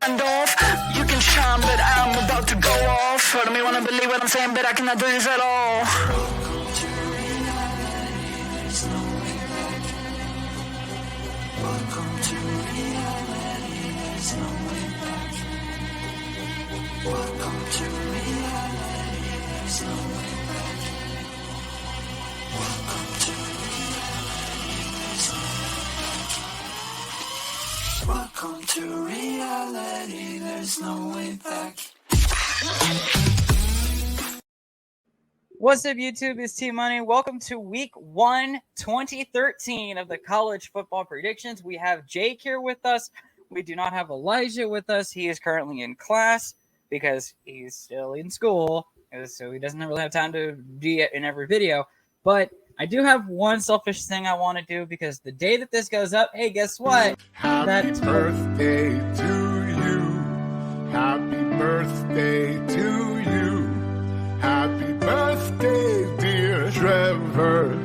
Off. You can shine, but I'm about to go off. Part of me wanna believe what I'm saying, but I cannot do this at all. Welcome to reality, there's no way back. Welcome to reality, there's no way back. Welcome to reality, there's no way back. Welcome to reality, there's no way back. What's up, YouTube? It's T-Money. Welcome to Week 1, 2013 of the College Football Predictions. We have Jake here with us. We do not have Elijah with us. He is currently in class because he's still in school, so he doesn't really have time to be in every video. But I do have one selfish thing I want to do because the day that this goes up, hey, guess what? Happy birthday to you. Happy birthday to you. Happy birthday, dear Trevor.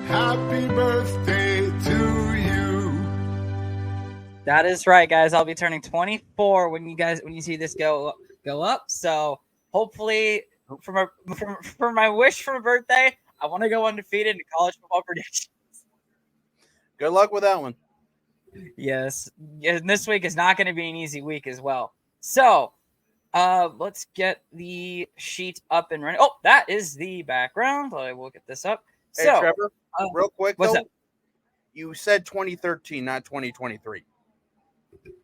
Happy birthday to you. That is right, guys. I'll be turning 24 when you see this go up. So hopefully, for my wish for a birthday, I want to go undefeated in college football predictions. Good luck with that one. Yes, and this week is not going to be an easy week as well. So, let's get the sheet up and running. Oh, that is the background. I will get this up. Hey, So, Trevor, real quick, what's though, that? you said 2013, not 2023.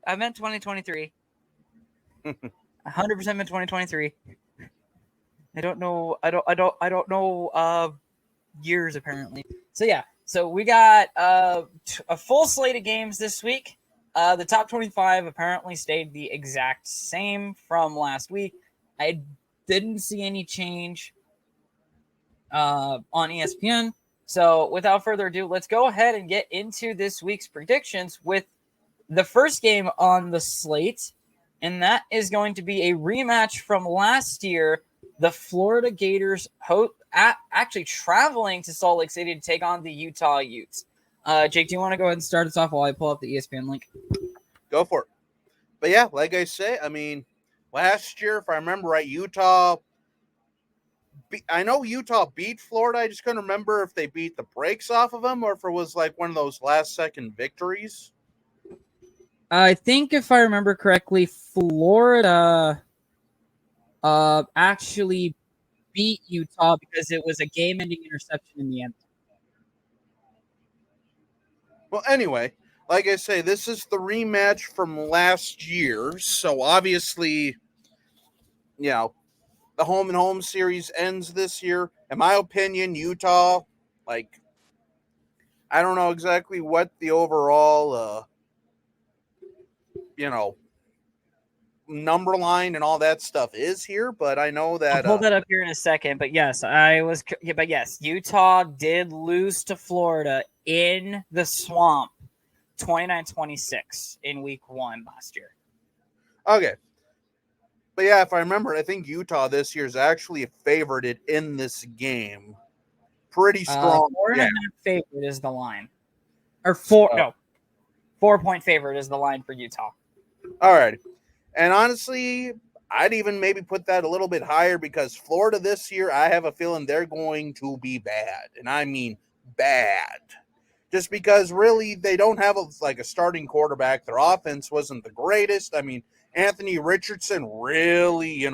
I meant 2023. 100% meant 2023. I don't know years apparently. So yeah, so we got a full slate of games this week. The top 25 apparently stayed the exact same from last week. I didn't see any change on ESPN. So without further ado, let's go ahead and get into this week's predictions with the first game on the slate, and that is going to be a rematch from last year. The Florida Gators actually traveling to Salt Lake City to take on the Utah Utes. Jake, do you want to go ahead and start us off while I pull up the ESPN link? Go for it. But yeah, like I say, I mean, last year, if I remember right, I know Utah beat Florida. I just couldn't remember if they beat the brakes off of them or if it was like one of those last-second victories. I think if I remember correctly, Florida actually beat Utah because it was a game-ending interception in the end. Well, anyway, like I say, this is the rematch from last year. So obviously, you know, the home and home series ends this year. In my opinion, Utah, like, I don't know exactly what the overall, number line and all that stuff is here, but I know that I'll pull that up here in a second. But yes, Utah did lose to Florida in the swamp 29-26 in week 1 last year. Okay. But yeah, if I remember, I think Utah this year is actually favored in this game. Pretty strong. 4.5 favorite is the line. Or 4-point favorite is the line for Utah. All right. And honestly, I'd even maybe put that a little bit higher because Florida this year, I have a feeling they're going to be bad. And I mean bad. Just because really they don't have a starting quarterback. Their offense wasn't the greatest. I mean, Anthony Richardson really,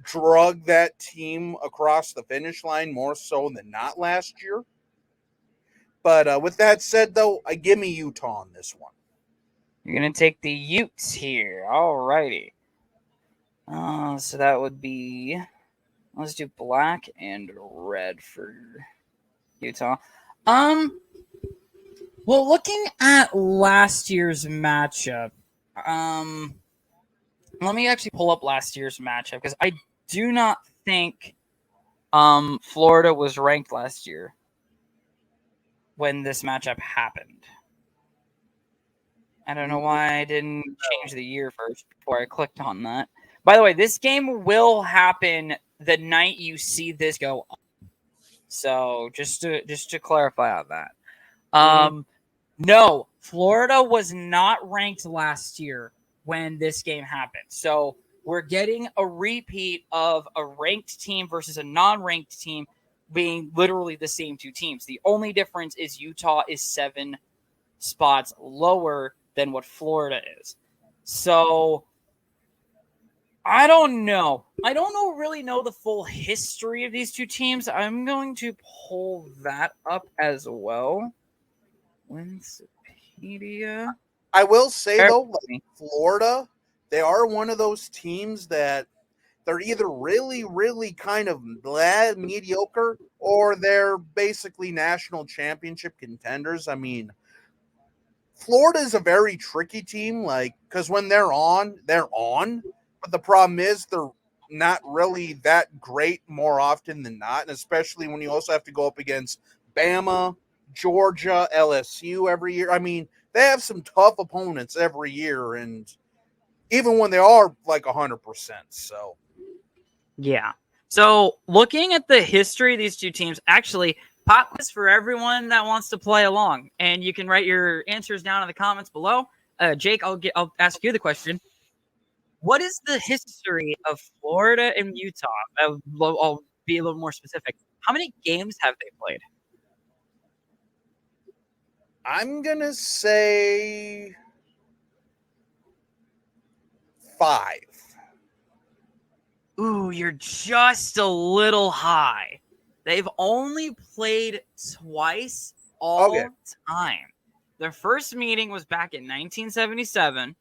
drug that team across the finish line more so than not last year. But with that said, though, give me Utah on this one. You're going to take the Utes here. All righty. So that would be, let's do black and red for Utah. Well, looking at last year's matchup, let me actually pull up last year's matchup because I do not think Florida was ranked last year when this matchup happened. I don't know why I didn't change the year first before I clicked on that. By the way, this game will happen the night you see this go up. So just to clarify on that. No, Florida was not ranked last year when this game happened. So we're getting a repeat of a ranked team versus a non-ranked team being literally the same two teams. The only difference is Utah is 7 spots lower than what Florida is. So I don't know. I don't really know the full history of these two teams. I'm going to pull that up as well. Wikipedia. I will say though, like Florida, they are one of those teams that they're either really, really kind of mediocre, or they're basically national championship contenders. I mean, Florida is a very tricky team, like, because when they're on. But the problem is they're not really that great more often than not, and especially when you also have to go up against Bama, Georgia, LSU every year. I mean, they have some tough opponents every year, and even when they are like 100%. So, yeah. So looking at the history of these two teams, actually, pop quiz for everyone that wants to play along, and you can write your answers down in the comments below. Jake, I'll ask you the question. What is the history of Florida and Utah? I'll be a little more specific. How many games have they played? I'm going to say 5. Ooh, you're just a little high. They've only played twice all time. Their first meeting was back in 1977,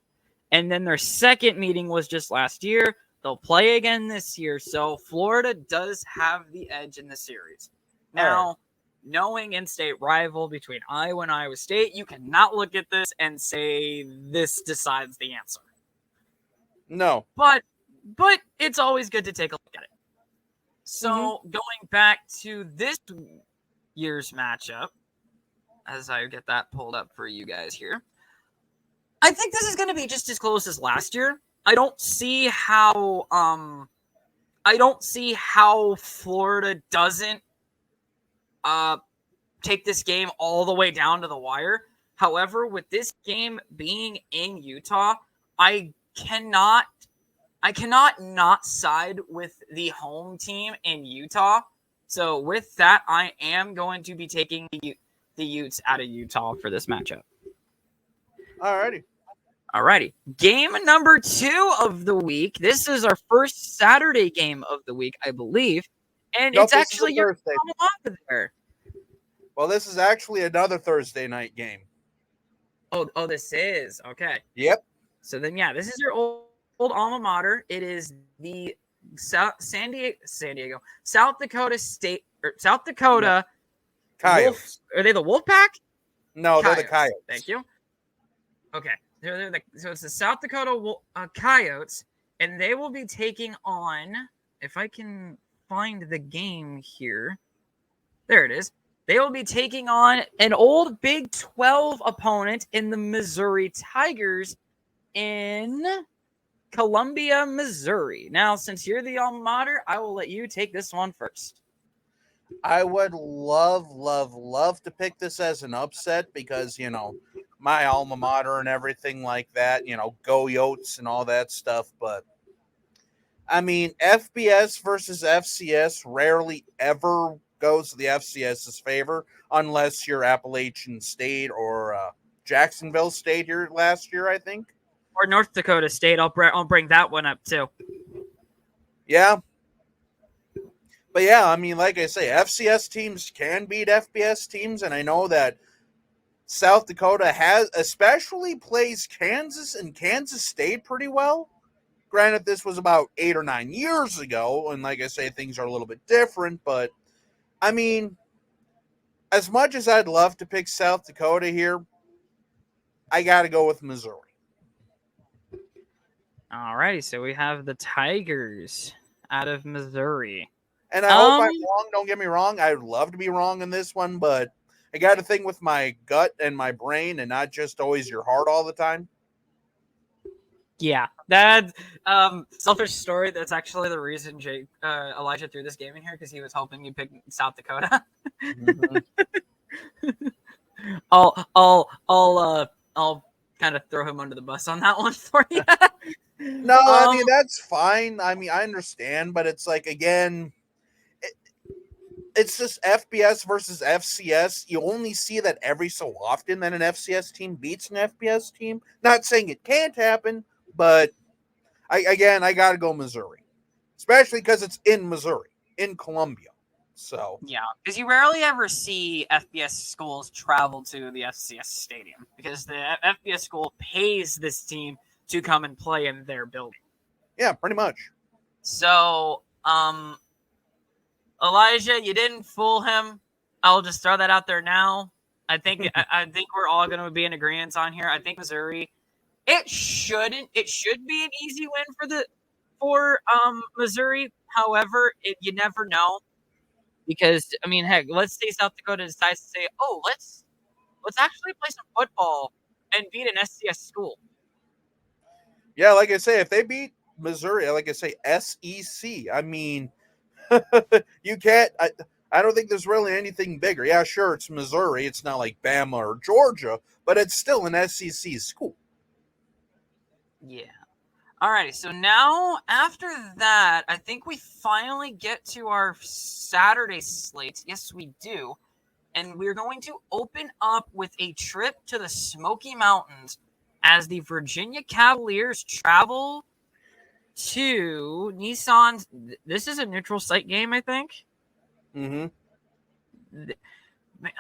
and then their second meeting was just last year. They'll play again this year, so Florida does have the edge in the series. Now, knowing in-state rival between Iowa and Iowa State, you cannot look at this and say this decides the answer. No. But it's always good to take a look at it. So going back to this year's matchup, as I get that pulled up for you guys here, I think this is going to be just as close as last year. I don't see how Florida doesn't take this game all the way down to the wire. However, with this game being in Utah, I cannot not side with the home team in Utah. So with that, I am going to be taking the Utes out of Utah for this matchup. Alrighty. Game number 2 of the week. This is our first Saturday game of the week, I believe. And it's actually your alma mater there. Well, this is actually another Thursday night game. Oh, this is. Okay. Yep. So then, yeah, this is your old alma mater. It is the South Dakota State, or South Dakota Coyotes. Are they the Wolfpack? No, Coyotes. they're the Coyotes. Thank you. Okay. So it's the South Dakota Coyotes, and they will be taking on, if I can find the game here. There it is. They will be taking on an old Big 12 opponent in the Missouri Tigers in Columbia, Missouri. Now, since you're the alma mater, I will let you take this one first. I would love to pick this as an upset because, my alma mater and everything like that, go Yotes and all that stuff. But, I mean, FBS versus FCS rarely ever goes to the FCS's favor unless you're Appalachian State or Jacksonville State here last year, I think. Or North Dakota State. I'll bring that one up too. Yeah. But yeah, I mean, like I say, FCS teams can beat FBS teams, and I know that South Dakota especially plays Kansas and Kansas State pretty well. Granted, this was about 8 or 9 years ago, and like I say, things are a little bit different, but I mean, as much as I'd love to pick South Dakota here, I got to go with Missouri. Alrighty, so we have the Tigers out of Missouri. And I hope I'm wrong. Don't get me wrong. I would love to be wrong in this one, but I got to think with my gut and my brain and not just always your heart all the time. Yeah, that selfish story. That's actually the reason Elijah threw this game in here, because he was hoping you pick South Dakota. Mm-hmm. I'll kind of throw him under the bus on that one for you. No, I mean, that's fine. I mean, I understand, but it's like, again, it's just FBS versus FCS. You only see that every so often that an FCS team beats an FBS team. Not saying it can't happen, but I got to go Missouri, especially because it's in Missouri, in Columbia. So yeah, because you rarely ever see FBS schools travel to the FCS stadium because the FBS school pays this team to come and play in their building. yeah, pretty much. So, Elijah, you didn't fool him. I'll just throw that out there now. I think we're all going to be in agreement on here. I think Missouri. It should be an easy win for Missouri. However, you never know. Because, I mean, heck, let's say South Dakota decides to say, oh, let's actually play some football and beat an SCS school. Yeah, like I say, if they beat Missouri, like I say, SEC, I mean, you can't, I don't think there's really anything bigger. Yeah, sure, it's Missouri. It's not like Bama or Georgia, but it's still an SEC school. Yeah. Alrighty, so now after that, I think we finally get to our Saturday slate. Yes, we do. And we're going to open up with a trip to the Smoky Mountains as the Virginia Cavaliers travel to Nissan. This is a neutral site game, I think. Mm-hmm.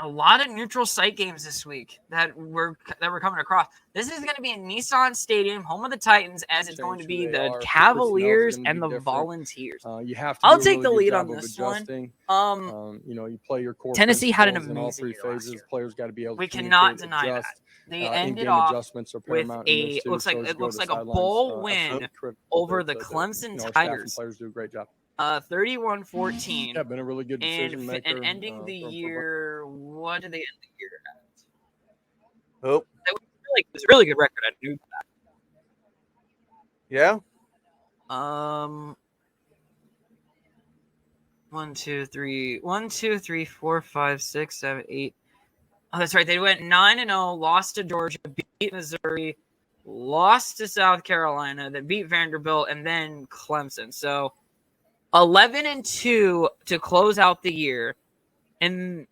A lot of neutral site games this week that we're coming across. This is going to be in Nissan Stadium, home of the Titans, as it's going to be the Cavaliers and the Volunteers. You have to. I'll take the lead on this one. You play your core. Tennessee had an in all amazing three year last phases. year. Players got to be able. We to cannot communicate, deny adjust. that. They ended In-game off adjustments are with paramount in this too, looks so like as it you looks go like to a the bowl sidelines, win critical over that the Clemson our staff and Tigers. players do a great job. 31-14. Yeah, been a really good decision maker. And ending the year, what did they end the year at? Oh, It was a really good record. I knew yeah. that. 1, 2, 3, 4, 5, 6, 7, 8. Oh, that's right. They went 9-0, lost to Georgia, beat Missouri, lost to South Carolina, then beat Vanderbilt, and then Clemson. So 11-2 to close out the year. And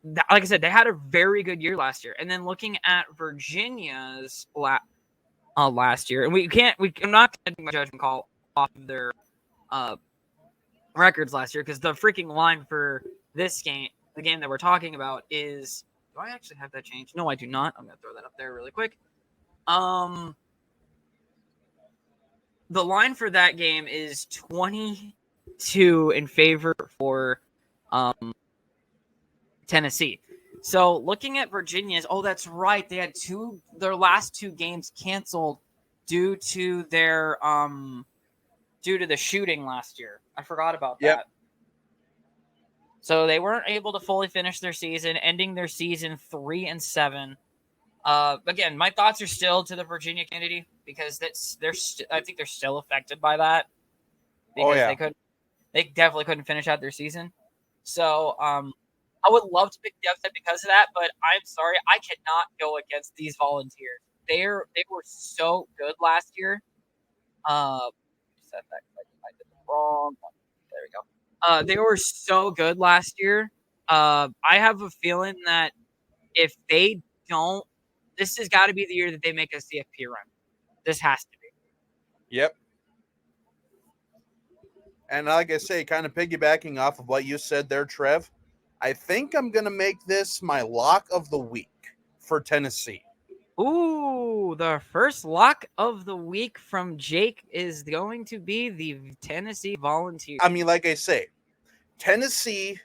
like I said, they had a very good year last year. And then looking at Virginia's last year, and I'm not going to do my judgment call off of their records last year because the freaking line for this game, the game that we're talking about, is. Do I actually have that changed? No, I do not. I'm going to throw that up there really quick. The line for that game is 22 in favor for Tennessee. So looking at Virginia's, that's right. They had their last two games canceled due to their due to the shooting last year. I forgot about that. So they weren't able to fully finish their season, ending their season 3-7. Again, my thoughts are still to the Virginia community because I think they're still affected by that because they definitely couldn't finish out their season. So I would love to pick the upset because of that, but I'm sorry, I cannot go against these Volunteers. They were so good last year. Set that. I did the wrong one. There we go. They were so good last year. I have a feeling that if they don't, this has got to be the year that they make a CFP run. This has to be. Yep. And like I say, kind of piggybacking off of what you said there, Trev, I think I'm going to make this my lock of the week for Tennessee. Ooh, the first lock of the week from Jake is going to be the Tennessee Volunteers. I mean, like I say, Tennessee,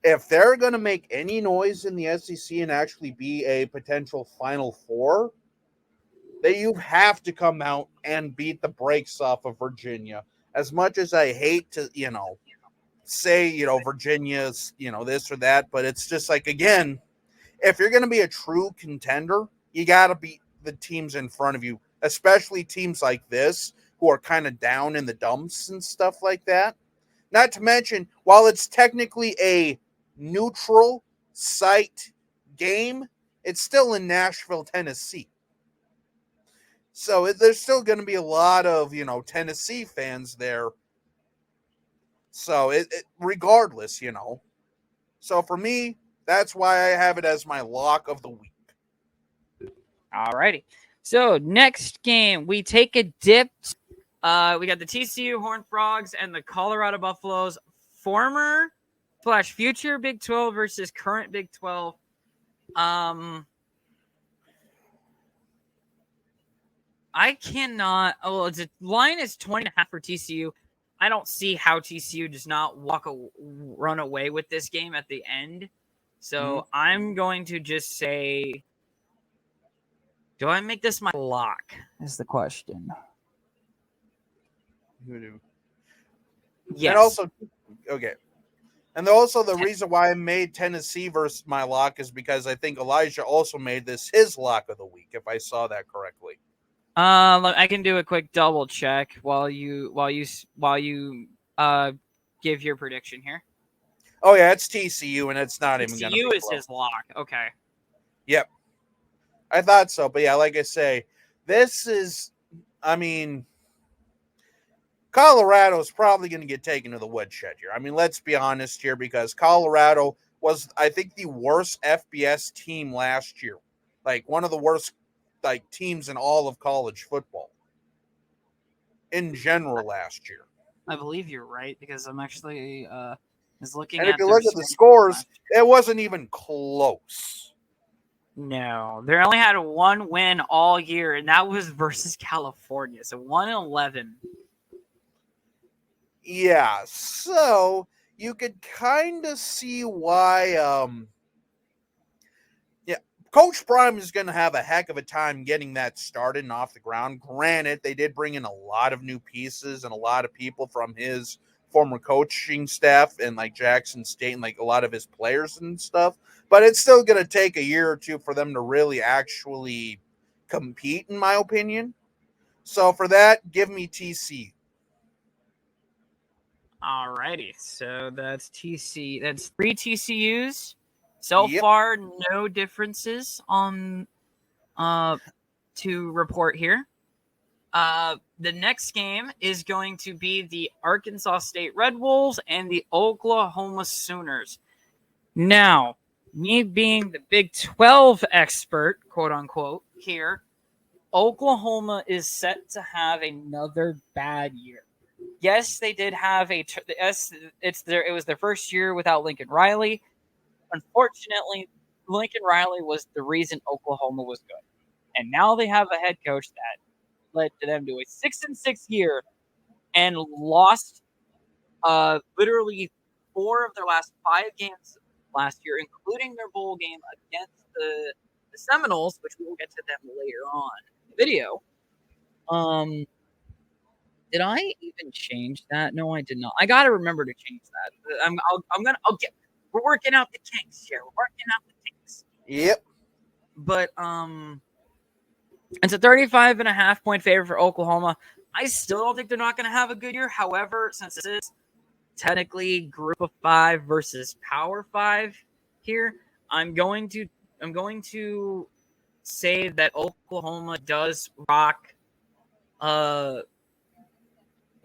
if they're going to make any noise in the SEC and actually be a potential Final Four, you have to come out and beat the brakes off of Virginia. As much as I hate to, say, Virginia's, this or that, but it's just like, again, if you're going to be a true contender, you got to beat the teams in front of you, especially teams like this who are kind of down in the dumps and stuff like that. Not to mention, while it's technically a neutral site game, it's still in Nashville, Tennessee. So there's still going to be a lot of, Tennessee fans there. So regardless, So for me, that's why I have it as my lock of the week. Alrighty. So next game, we take a dip. We got the TCU Horned Frogs and the Colorado Buffaloes, former/future Big 12 versus current Big 12. I cannot. Oh, the line is 20.5 for TCU. I don't see how TCU does not run away with this game at the end. So I'm going to just say, do I make this my lock? Is the question. Yes. And also, okay. And also the reason why I made Tennessee versus my lock is because I think Elijah also made this his lock of the week, if I saw that correctly. I can do a quick double check while you give your prediction here. Oh yeah, it's TCU, and it's not even going to be TCU is his lock. Okay. Yep. I thought so, but yeah, like I say, this is, Colorado is probably going to get taken to the woodshed here. Let's be honest here, because Colorado was, I think, the worst FBS team last year. Like, one of the worst teams in all of college football in general last year. I believe you're right, because I'm actually looking and at. If you look at the scores, it wasn't even close. No, they only had one win all year, and that was versus California. So 1-11. Yeah, so you could kind of see why. Coach Prime is going to have a heck of a time getting that started and off the ground. Granted, they did bring in a lot of new pieces and a lot of people from his former coaching staff and Jackson State and a lot of his players and stuff. But it's still going to take a year or two for them to really actually compete, in my opinion. So for that, give me TC. Alrighty, so that's TC. That's 3 TCUs. So far, no differences on to report here. The next game is going to be the Arkansas State Red Wolves and the Oklahoma Sooners. Now, me being the Big 12 expert, quote unquote, here, Oklahoma is set to have another bad year. Yes, they did have it was their first year without Lincoln Riley. Unfortunately, Lincoln Riley was the reason Oklahoma was good. And now they have a head coach that led to them to a 6-6 year and lost literally 4 of their last 5 games last year, including their bowl game against the Seminoles, which we will get to them later on in the video. Did I even change that? No, I did not. I got to remember to change that. We're working out the kinks here. Yep. But it's a 35.5-point favorite for Oklahoma. I still don't think they're not going to have a good year. However, since this is technically Group of 5 versus Power 5 here, I'm going to say that Oklahoma does rock.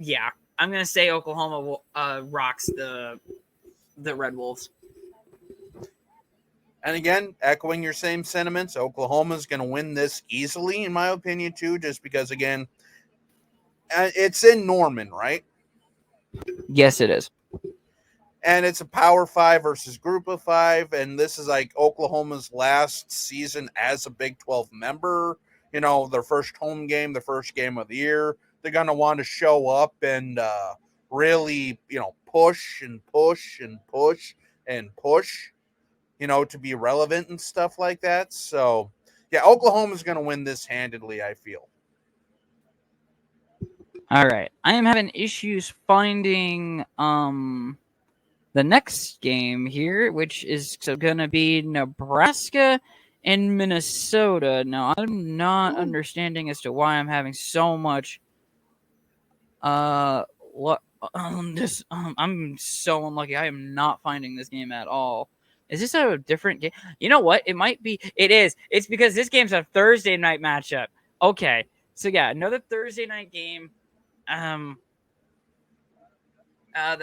Yeah, I'm going to say Oklahoma rocks the Red Wolves. And again, echoing your same sentiments, Oklahoma's going to win this easily, in my opinion, too, just because, again, it's in Norman, right? Yes, it is. And it's a Power 5 versus Group of 5, and this is Oklahoma's last season as a Big 12 member. Their first home game, the first game of the year. They're going to want to show up and really, push and push and push and push, to be relevant and stuff like that. So, yeah, Oklahoma's going to win this handedly, I feel. All right. I am having issues finding the next game here, which is going to be Nebraska and Minnesota. Now, I'm not understanding as to why I'm having so much I'm so unlucky. I am not finding this game at all. Is this a different game? You know what? It might be. It is. It's because this game's a Thursday night matchup. Okay. So yeah, another Thursday night game. The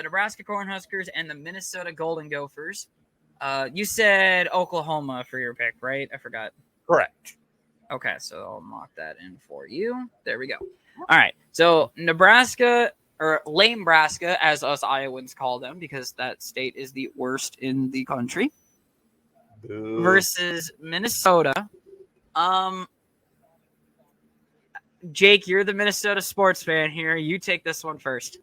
Nebraska Cornhuskers and the Minnesota Golden Gophers. You said Oklahoma for your pick, right? I forgot. Correct. Okay, so I'll mark that in for you. There we go. All right, so Nebraska, or Lame-Braska, as us Iowans call them, because that state is the worst in the country, Boo. versus Minnesota. Jake, you're the Minnesota sports fan here. You take this one first.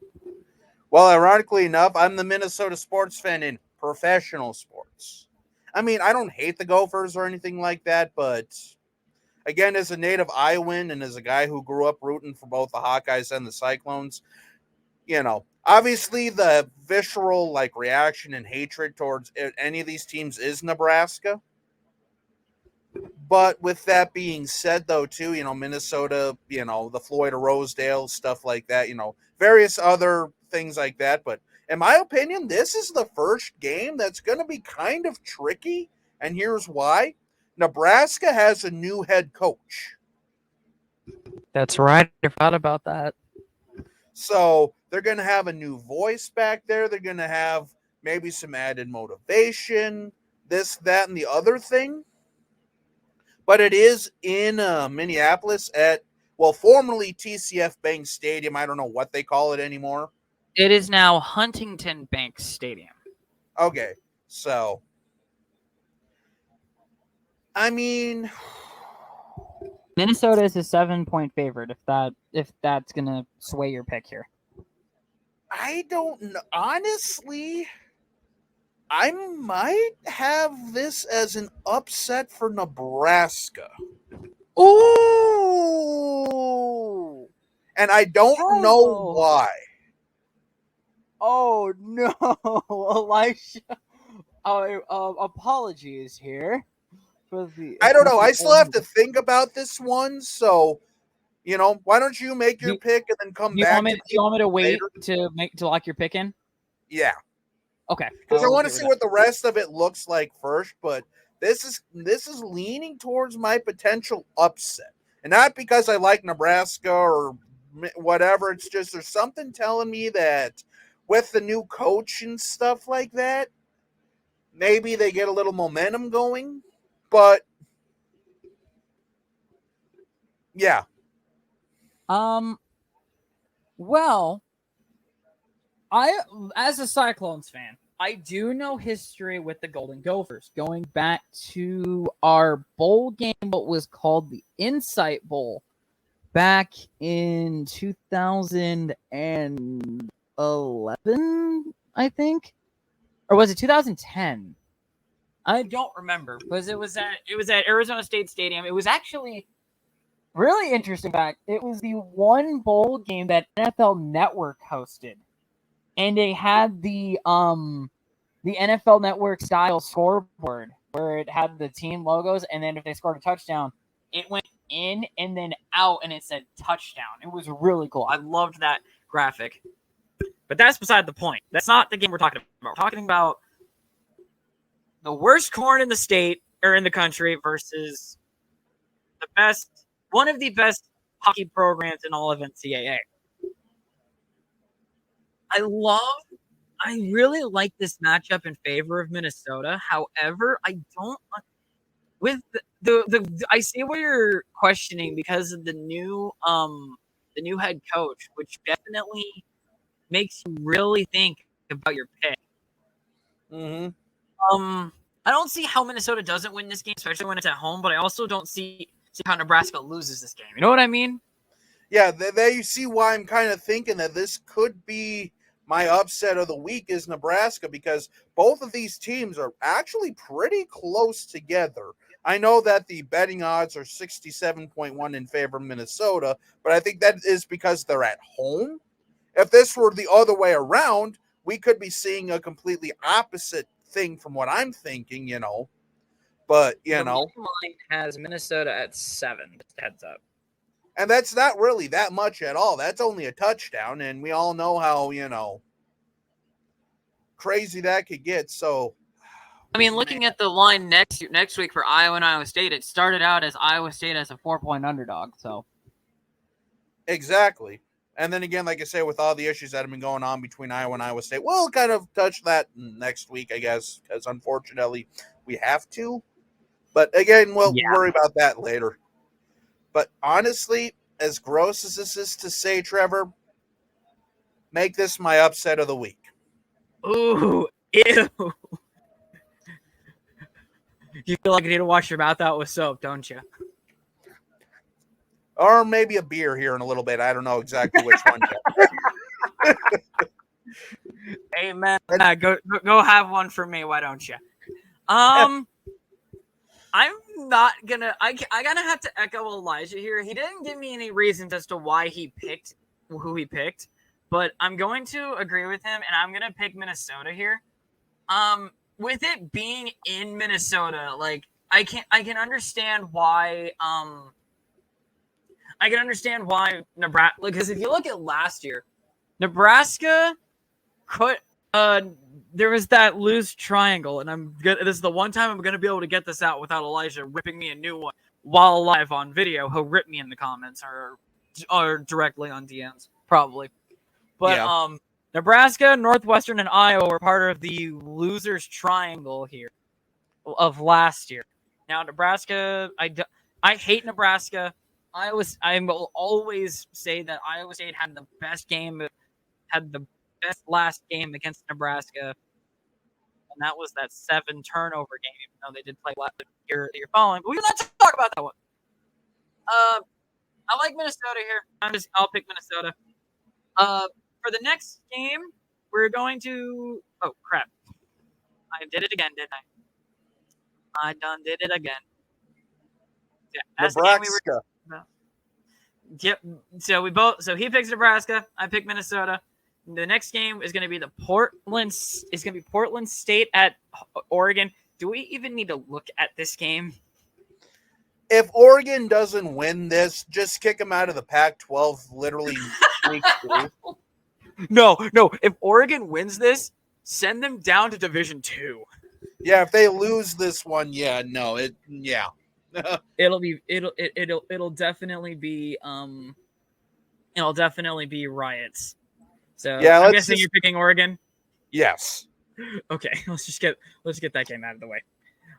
Well, ironically enough, I'm the Minnesota sports fan in professional sports. I mean, I don't hate the Gophers or anything like that, but again, as a native Iowan and as a guy who grew up rooting for both the Hawkeyes and the Cyclones, obviously the visceral reaction and hatred towards any of these teams is Nebraska. But with that being said, though, too, Minnesota, the Floyd of Rosedale, stuff like that, various other things like that. But in my opinion, this is the first game that's going to be kind of tricky. And here's why. Nebraska has a new head coach. That's right. I forgot about that. So they're going to have a new voice back there. They're going to have maybe some added motivation, this, that, and the other thing. But it is in Minneapolis at, formerly TCF Bank Stadium. I don't know what they call it anymore. It is now Huntington Bank Stadium. Okay, so, I mean, Minnesota is a 7-point favorite. If that's gonna sway your pick here, I don't know. Honestly, I might have this as an upset for Nebraska. Ooh! And I don't know why. Oh no, Elisha! Apologies here for the. I don't know. I still have to think about this one. So, why don't you make your pick and then come back? Do you want me to wait to lock your pick in? Yeah. Okay. Because I want to see what the rest of it looks like first. But this is leaning towards my potential upset, and not because I like Nebraska or whatever. It's just there's something telling me that with the new coach and stuff like that, maybe they get a little momentum going. But yeah. Well, as a Cyclones fan, I do know history with the Golden Gophers, going back to our bowl game, what was called the Insight Bowl, back in 2011, I think, or was it 2010? I don't remember, because it was at Arizona State Stadium. It was actually really interesting fact. It was the one bowl game that NFL Network hosted, and they had the NFL Network style scoreboard where it had the team logos, and then if they scored a touchdown, it went in and then out, and it said touchdown. It was really cool. I loved that graphic. But that's beside the point. That's not the game we're talking about. We're talking about the worst corn in the state or in the country versus the best, one of the best hockey programs in all of NCAA. I really like this matchup in favor of Minnesota. However, I don't with the I see where you're questioning because of the new head coach, which definitely makes you really think about your pick. Mm-hmm. I don't see how Minnesota doesn't win this game, especially when it's at home, but I also don't see how Nebraska loses this game. You know what I mean? Yeah, there you see why I'm kind of thinking that this could be my upset of the week is Nebraska, because both of these teams are actually pretty close together. I know that the betting odds are 67.1 in favor of Minnesota, but I think that is because they're at home. If this were the other way around, we could be seeing a completely opposite thing from what I'm thinking, But, the line has Minnesota at 7. Heads up. And that's not really that much at all. That's only a touchdown, and we all know how, crazy that could get. So, I mean, looking at the line next week for Iowa and Iowa State, it started out as Iowa State as a 4-point underdog. So, Exactly. And then again, like I say, with all the issues that have been going on between Iowa and Iowa State, we'll kind of touch that next week, I guess, because unfortunately we have to. But again, we'll worry about that later. But honestly, as gross as this is to say, Trevor, make this my upset of the week. Ooh, ew. You feel like you need to wash your mouth out with soap, don't you? Or maybe a beer here in a little bit. I don't know exactly which one yet. Amen. Go have one for me. Why don't you? I'm not gonna. I gotta have to echo Elijah here. He didn't give me any reasons as to why he picked who he picked, but I'm going to agree with him, and I'm gonna pick Minnesota here. With it being in Minnesota, like I can understand why. I can understand why Nebraska, because if you look at last year, Nebraska could. There was that loose triangle, and this is the one time I'm going to be able to get this out without Elijah ripping me a new one while live on video. He'll rip me in the comments or directly on DMs, probably. But Nebraska, Northwestern, and Iowa were part of the losers triangle here of last year. Now Nebraska, I hate Nebraska. I will always say that Iowa State had the best last game against Nebraska, and that was that 7 turnover game, even though they did play last year following. But we will not talk about that one. I like Minnesota here. I'll pick Minnesota. For the next game, we're going to. Oh crap! I did it again, didn't I? I done did it again. Yeah, that's Nebraska. the game we were. Yep. So he picks Nebraska. I pick Minnesota. The next game is going to be Portland State at Oregon. Do we even need to look at this game? If Oregon doesn't win this, just kick them out of the Pac-12 literally week 3. No. If Oregon wins this, send them down to Division 2. Yeah, if they lose this one, it'll definitely be riots. So yeah, I'm guessing you're picking Oregon. Yes. Okay, let's get that game out of the way.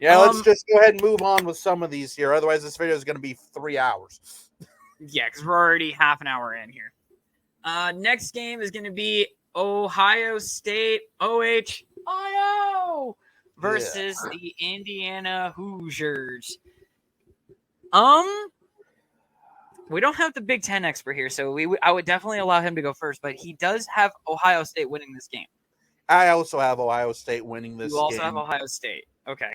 Yeah, let's just go ahead and move on with some of these here. Otherwise, this video is going to be 3 hours. Yeah, because we're already half an hour in here. Next game is going to be Ohio State OHIO versus the Indiana Hoosiers. We don't have the Big Ten expert here, so I would definitely allow him to go first, but he does have Ohio State winning this game. I also have Ohio State winning this game. You also have Ohio State. Okay.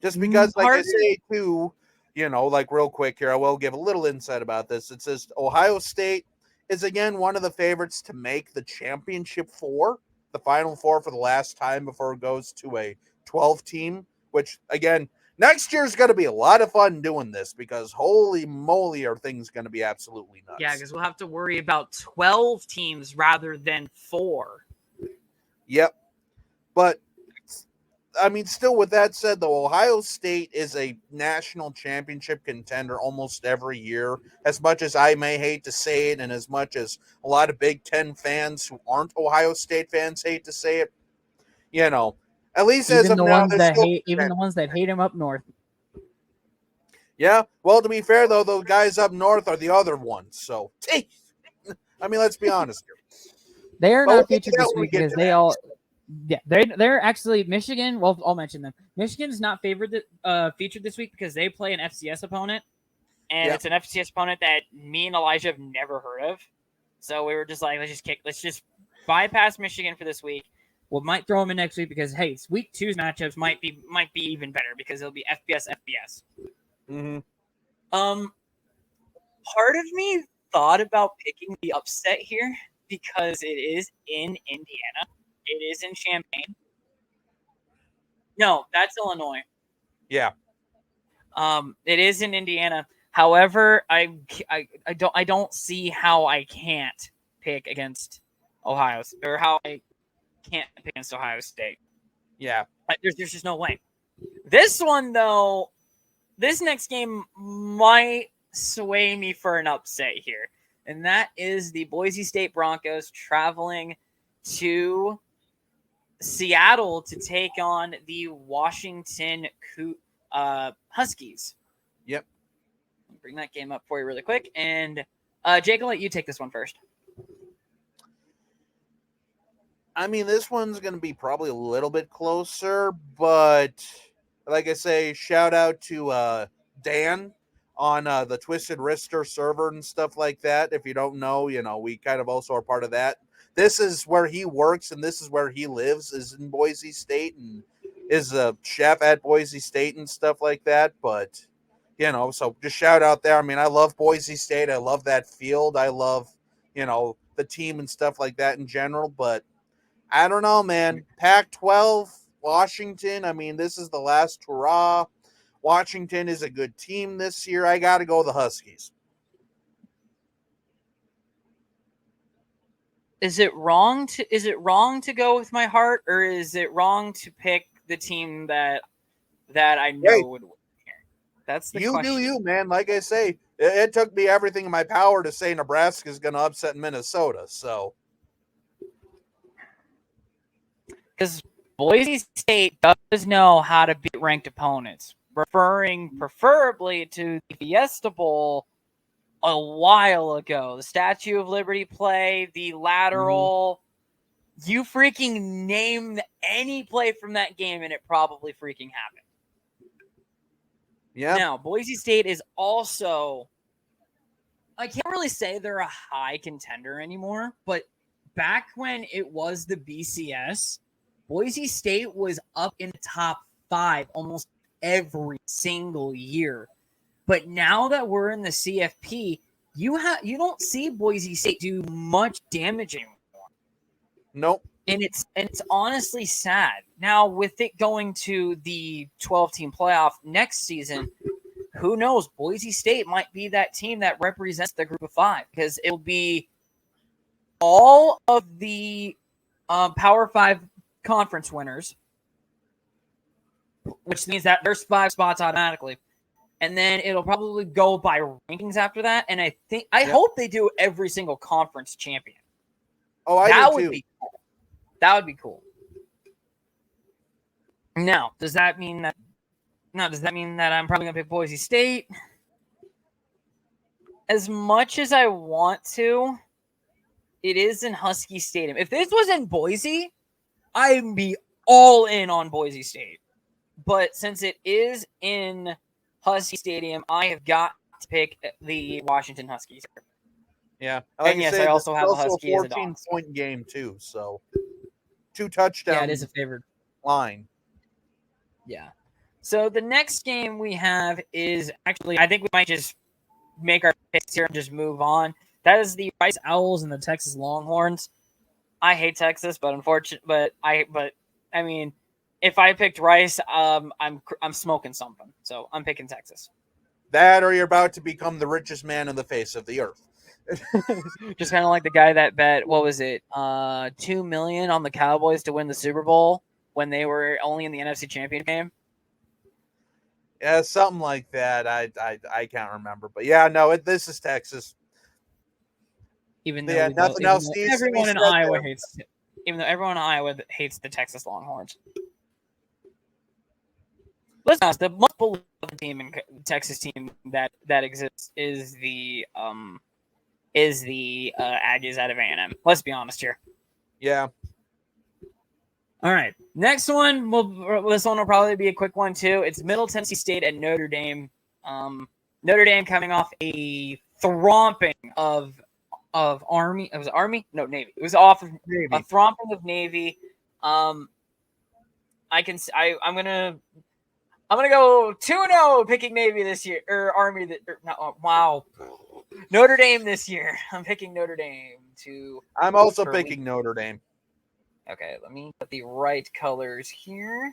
Just because, like I say, too, like real quick here, I will give a little insight about this. It says Ohio State is, again, one of the favorites to make the championship 4, the Final 4 for the last time before it goes to a 12 team, which, again, next year's going to be a lot of fun doing this because holy moly are things going to be absolutely nuts. Yeah, because we'll have to worry about 12 teams rather than 4. Yep. But, I mean, still with that said, though, Ohio State is a national championship contender almost every year. As much as I may hate to say it and as much as a lot of Big Ten fans who aren't Ohio State fans hate to say it, at least even as of now, even the ones that hate him up north. Yeah, well, to be fair though, those guys up north are the other ones. So, I mean, let's be honest here. They are not featured this week because they're actually Michigan. Well, I'll mention them. Michigan's not featured this week because they play an FCS opponent, and it's an FCS opponent that me and Elijah have never heard of. So we were just like, let's just bypass Michigan for this week. We might throw them in next week because it's week 2's matchups might be even better because it'll be FBS. Mm-hmm. Part of me thought about picking the upset here because it is in Indiana. It is in Champaign. No, that's Illinois. Yeah. It is in Indiana. However, I don't see how I can't pick against Ohio or how I can't pick against Ohio State. Yeah. There's just no way. This one though, this next game might sway me for an upset here. And that is the Boise State Broncos traveling to Seattle to take on the Washington Huskies. Yep. I'll bring that game up for you really quick. And Jake, I'll let you take this one first. I mean, this one's going to be probably a little bit closer, but like I say, shout out to Dan on the Twisted Wrister server and stuff like that. If you don't know, we kind of also are part of that. This is where he works and this is where he lives, is in Boise State, and is a chef at Boise State and stuff like that. But, so just shout out there. I mean, I love Boise State. I love that field. I love, the team and stuff like that in general. But I don't know, man. Pac-12, Washington. I mean, this is the last hurrah. Washington is a good team this year. I got to go the Huskies. Is it wrong to go with my heart, or is it wrong to pick the team that I know would win here? That's the question. You do you, man. Like I say, it took me everything in my power to say Nebraska is going to upset Minnesota. So, because Boise State does know how to beat ranked opponents, referring preferably to the Fiesta Bowl a while ago. The Statue of Liberty play, the lateral. You freaking name any play from that game and it probably freaking happened. Yeah. Now, Boise State is also, I can't really say they're a high contender anymore, but back when it was the BCS, Boise State was up in the top 5 almost every single year. But now that we're in the CFP, you don't see Boise State do much damage anymore. Nope. And it's honestly sad. Now, with it going to the 12-team playoff next season, who knows? Boise State might be that team that represents the group of 5, because it'll be all of the Power 5 conference winners, which means that there's 5 spots automatically. And then it'll probably go by rankings after that. And I hope they do every single conference champion. Oh, that do would too. be cool. That would be cool. Now, does that mean that I'm probably gonna pick Boise State? As much as I want to, it is in Husky Stadium. If this was in Boise, I'd be all in on Boise State. But since it is in Husky Stadium, I have got to pick the Washington Huskies. Yeah. And yes, I also have a Husky as a 14-point game too, so 2 touchdowns. Yeah, it is a favored line. Yeah. So the next game we have is actually, I think we might just make our picks here and just move on. That is the Rice Owls and the Texas Longhorns. I hate Texas, but I mean, if I picked Rice, I'm smoking something. So I'm picking Texas. That, or you're about to become the richest man on the face of the earth. Just kind of like the guy that bet, what was it, $2 million on the Cowboys to win the Super Bowl when they were only in the NFC Championship game. Yeah, something like that. I can't remember, but yeah, no, this is Texas. Even though nothing else. Everyone in Iowa hates it. Even though everyone in Iowa hates the Texas Longhorns. Let's be honest, the most beloved team in Texas team that exists is the Aggies out of A&M. Let's be honest here. Yeah. All right. Next one, this one will probably be a quick one too. It's Middle Tennessee State and Notre Dame. Notre Dame coming off a thromping of Army. It was Army? No, Navy. It was off of Navy. A thromping of Navy. I'm gonna go 2-0 picking Navy this year, or Army. Wow. Notre Dame this year. I'm picking Notre Dame to. I'm also picking Notre Dame. Okay, let me put the right colors here.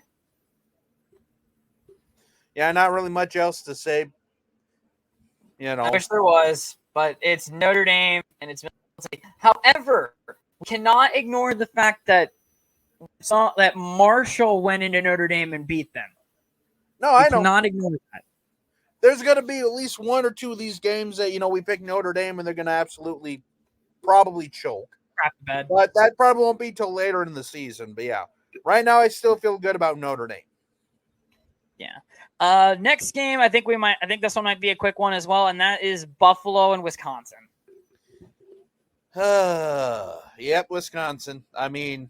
Yeah, not really much else to say. I wish there was, but it's Notre Dame and it's. However, we cannot ignore the fact that Marshall went into Notre Dame and beat them. No, I cannot ignore that. there's going to be at least one or two of these games that, we pick Notre Dame and they're going to absolutely probably choke. Crap the bed. But that probably won't be till later in the season. But yeah, right now I still feel good about Notre Dame. Yeah. Next game, I think this one might be a quick one as well, and that is Buffalo and Wisconsin. Yep, Wisconsin. I mean,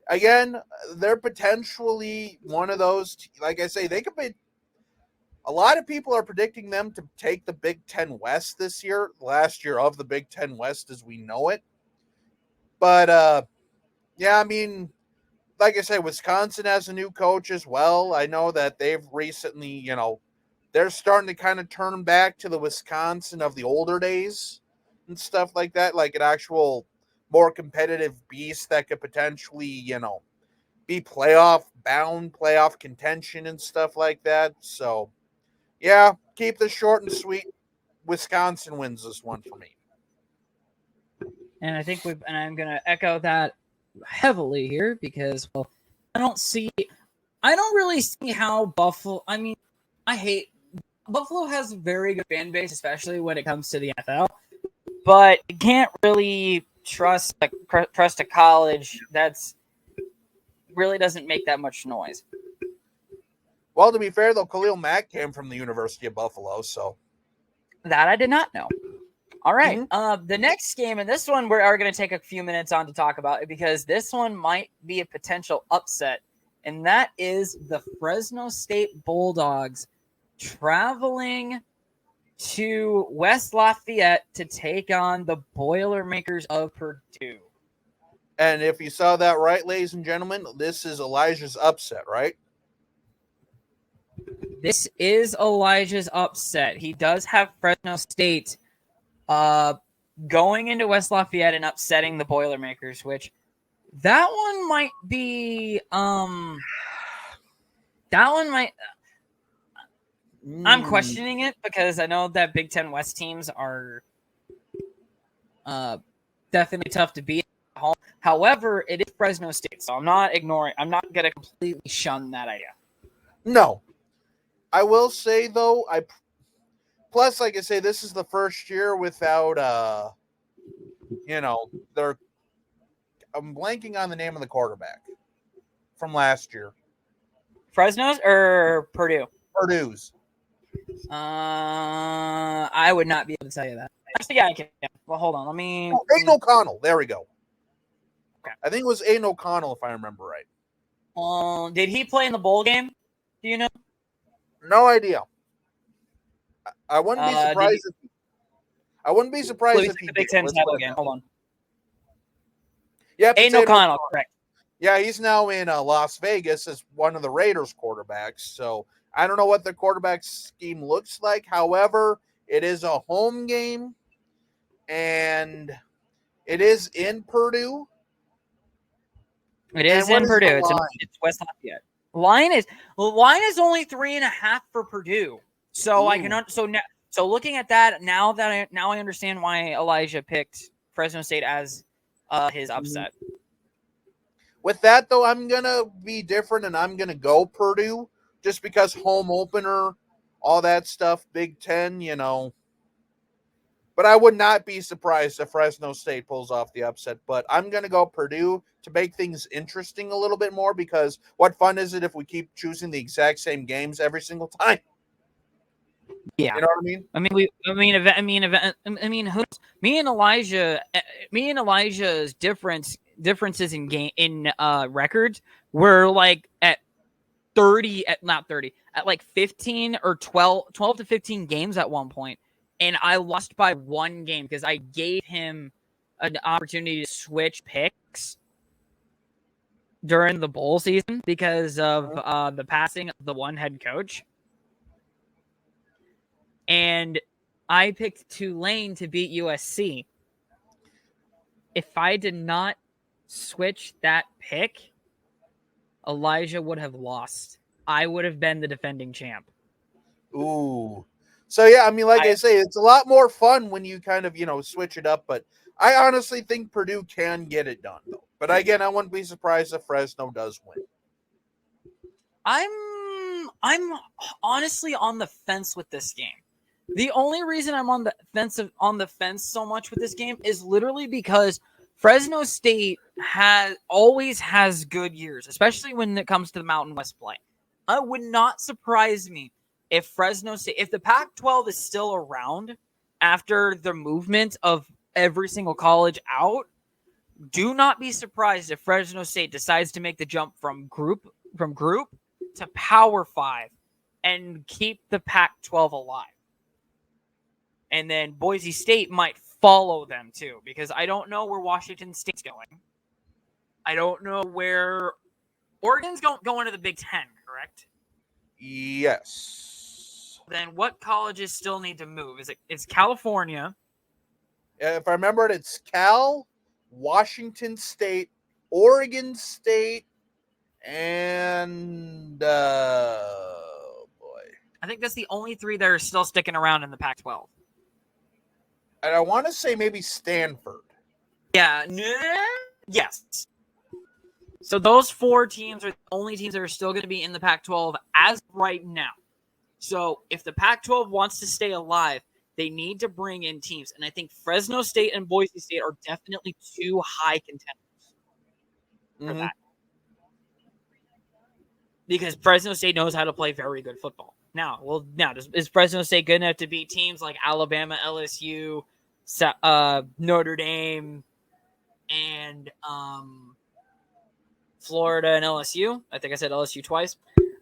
again, they're potentially one of those, like I say, they could be. A lot of people are predicting them to take the Big Ten West this year, last year of the Big Ten West as we know it. But, yeah, I mean, like I said, Wisconsin has a new coach as well. I know that they've recently, they're starting to kind of turn back to the Wisconsin of the older days and stuff like that, like an actual more competitive beast that could potentially, be playoff contention and stuff like that. So, yeah, keep this short and sweet. Wisconsin wins this one for me. And I think I'm going to echo that heavily here because, well, I don't really see how Buffalo. I mean, Buffalo has a very good fan base, especially when it comes to the NFL. But you can't really trust a college that's really doesn't make that much noise. Well, to be fair, though, Khalil Mack came from the University of Buffalo, so that I did not know. All right. Mm-hmm. The next game, and this one we are going to take a few minutes on to talk about it because this one might be a potential upset, and that is the Fresno State Bulldogs traveling to West Lafayette to take on the Boilermakers of Purdue. And if you saw that right, ladies and gentlemen, this is Elijah's upset, right? This is Elijah's upset. He does have Fresno State going into West Lafayette and upsetting the Boilermakers, which that one might be I'm questioning it because I know that Big Ten West teams are definitely tough to beat at home. However, it is Fresno State, so I'm not going to completely shun that idea. No. I will say, though, plus, like I say, this is the first year without, I'm blanking on the name of the quarterback from last year. Fresno's or Purdue? Purdue's. I would not be able to tell you that. Actually, yeah, I can. Well, hold on. Let me. Aiden O'Connell. There we go. Okay. I think it was Aiden O'Connell, if I remember right. Did he play in the bowl game? Do you know? No idea. I wouldn't be surprised if. I wouldn't be surprised if he the Big Ten title game. Hold on. Yep, Aiden O'Connell, correct. Yeah, he's now in Las Vegas as one of the Raiders quarterbacks. So I don't know what the quarterback scheme looks like. However, it is a home game, and it is in Purdue. It is in Purdue. It's West Lafayette. Line is only 3.5 for Purdue. So I can so looking at that now I understand why Elijah picked Fresno State as his upset. With that though, I'm gonna be different and I'm gonna go Purdue just because home opener, all that stuff, Big Ten, But I would not be surprised if Fresno State pulls off the upset. But I'm gonna go Purdue to make things interesting a little bit more because what fun is it if we keep choosing the exact same games every single time? Yeah, you know what I mean. Me and Elijah's differences in records were like at 15 or 12 to 15 games at one point, and I lost by one game because I gave him an opportunity to switch picks during the bowl season because of the passing of the one head coach. And I picked Tulane to beat USC. If I did not switch that pick, Elijah would have lost. I would have been the defending champ. Ooh. So, yeah, I mean, like I say, it's a lot more fun when you kind of, switch it up. But I honestly think Purdue can get it done, though. But, again, I wouldn't be surprised if Fresno does win. I'm honestly on the fence with this game. The only reason I'm on the fence so much with this game is literally because Fresno State always has good years, especially when it comes to the Mountain West play. It would not surprise me if Fresno State, if the Pac-12 is still around after the movement of every single college out, do not be surprised if Fresno State decides to make the jump from group to Power 5 and keep the Pac-12 alive. And then Boise State might follow them too, because I don't know where Washington State's going. I don't know where Oregon's going to the Big Ten, correct? Yes. Then what colleges still need to move? It's California. If I remember it, it's Cal, Washington State, Oregon State, and boy, I think that's the only three that are still sticking around in the Pac-12. And I want to say maybe Stanford. Yeah. Yes. So those 4 teams are the only teams that are still going to be in the Pac-12 as of right now. So if the Pac-12 wants to stay alive, they need to bring in teams. And I think Fresno State and Boise State are definitely 2 high contenders for that. Because Fresno State knows how to play very good football. Now, is Fresno State good enough to beat teams like Alabama, LSU, Notre Dame, and Florida and LSU? I think I said LSU twice.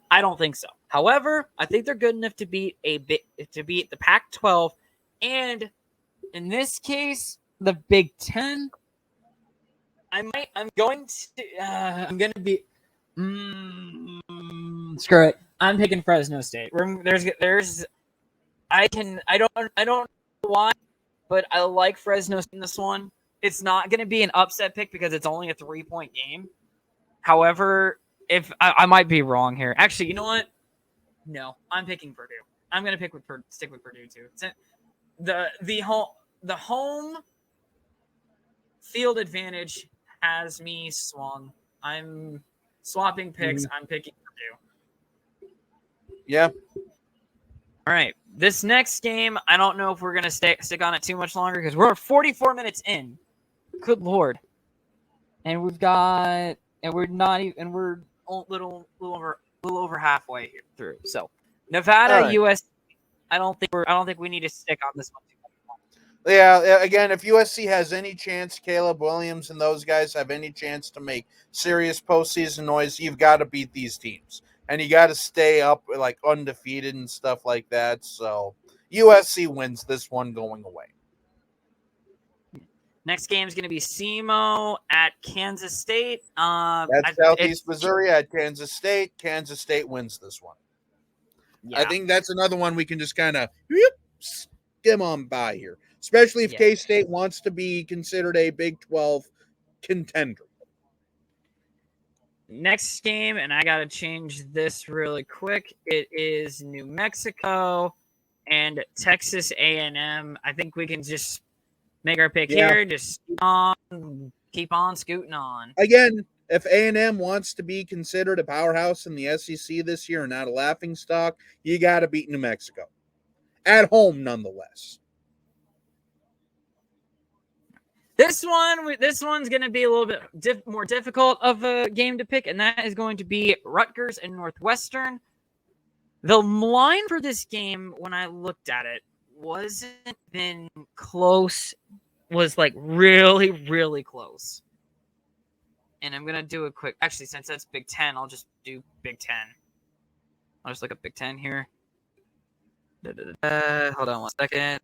I don't think so. However, I think they're good enough to beat the Pac-12, and in this case, the Big Ten. I'm going to be. Screw it. I'm picking Fresno State. I don't know why, but I like Fresno State in this one. It's not going to be an upset pick because it's only a 3-point game. However, if I might be wrong here. Actually, you know what? No, I'm picking Purdue. I'm going to stick with Purdue too. The home field advantage has me swung. I'm swapping picks. I'm picking Purdue. Yeah. All right. This next game, I don't know if we're going to stick on it too much longer because we're 44 minutes in. Good Lord. And we're a little over halfway through. So Nevada, right. US. I don't think we need to stick on this one too much. Yeah, again, if USC has any chance, Caleb Williams and those guys have any chance to make serious postseason noise, you've got to beat these teams. And you got to stay up like undefeated and stuff like that. So USC wins this one going away. Next game is going to be SEMO at Kansas State. That's Southeast Missouri at Kansas State. Kansas State wins this one. Yeah. I think that's another one we can just kind of skim on by here, especially if K-State wants to be considered a Big 12 contender. Next game, and I got to change this really quick. It is New Mexico and Texas A&M. I think we can just make our pick here. Just keep on scooting on. Again, if A&M wants to be considered a powerhouse in the SEC this year and not a laughingstock, you got to beat New Mexico. At home, nonetheless. This one's going to be a little bit more difficult of a game to pick, and that is going to be Rutgers and Northwestern. The line for this game, when I looked at it, wasn't been close, was like really, really close. And I'm going to do a quick, actually, since that's Big Ten, I'll just do Big Ten. I'll just look up Big Ten here. Hold on one second.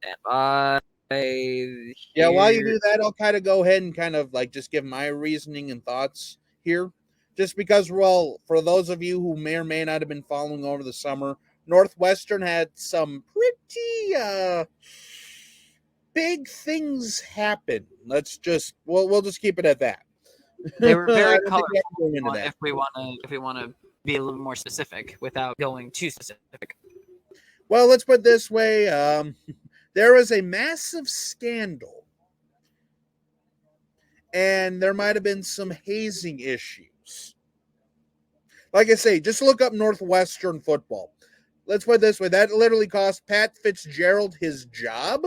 Yeah, while you do that, I'll kind of go ahead and kind of like just give my reasoning and thoughts here. Just because, well, for those of you who may or may not have been following over the summer, Northwestern had some pretty big things happen. We'll just keep it at that. They were very colorful. If we want to be a little more specific without going too specific. Well, let's put it this way. There was a massive scandal, and there might have been some hazing issues. Like I say, just look up Northwestern football. Let's put it this way. That literally cost Pat Fitzgerald his job.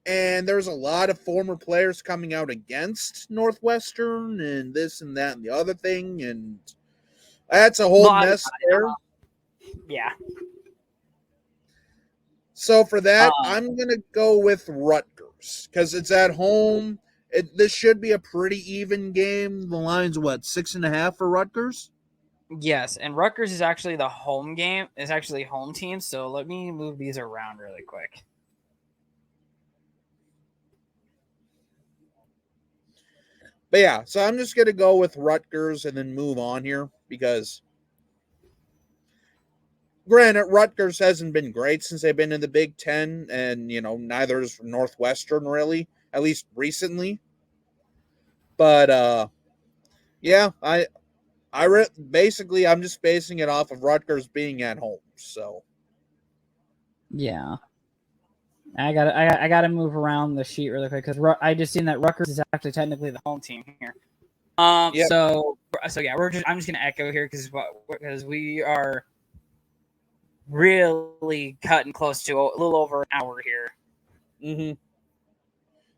And there's a lot of former players coming out against Northwestern and this and that and the other thing. And that's a whole mess there. Yeah. So for that, I'm going to go with Rutgers because it's at home. This should be a pretty even game. The line's what, 6.5 for Rutgers? Yes, and Rutgers is actually the home game. It's actually home team. So let me move these around really quick. But yeah, so I'm just going to go with Rutgers and then move on here because, granted, Rutgers hasn't been great since they've been in the Big Ten, and, neither is Northwestern really, at least recently. But, yeah, basically, I'm just basing it off of Rutgers being at home, so. Yeah. I gotta move around the sheet really quick because I just seen that Rutgers is actually technically the home team here. Yep. So yeah, I'm just gonna echo here because we are really cutting close to a little over an hour here. Mm-hmm.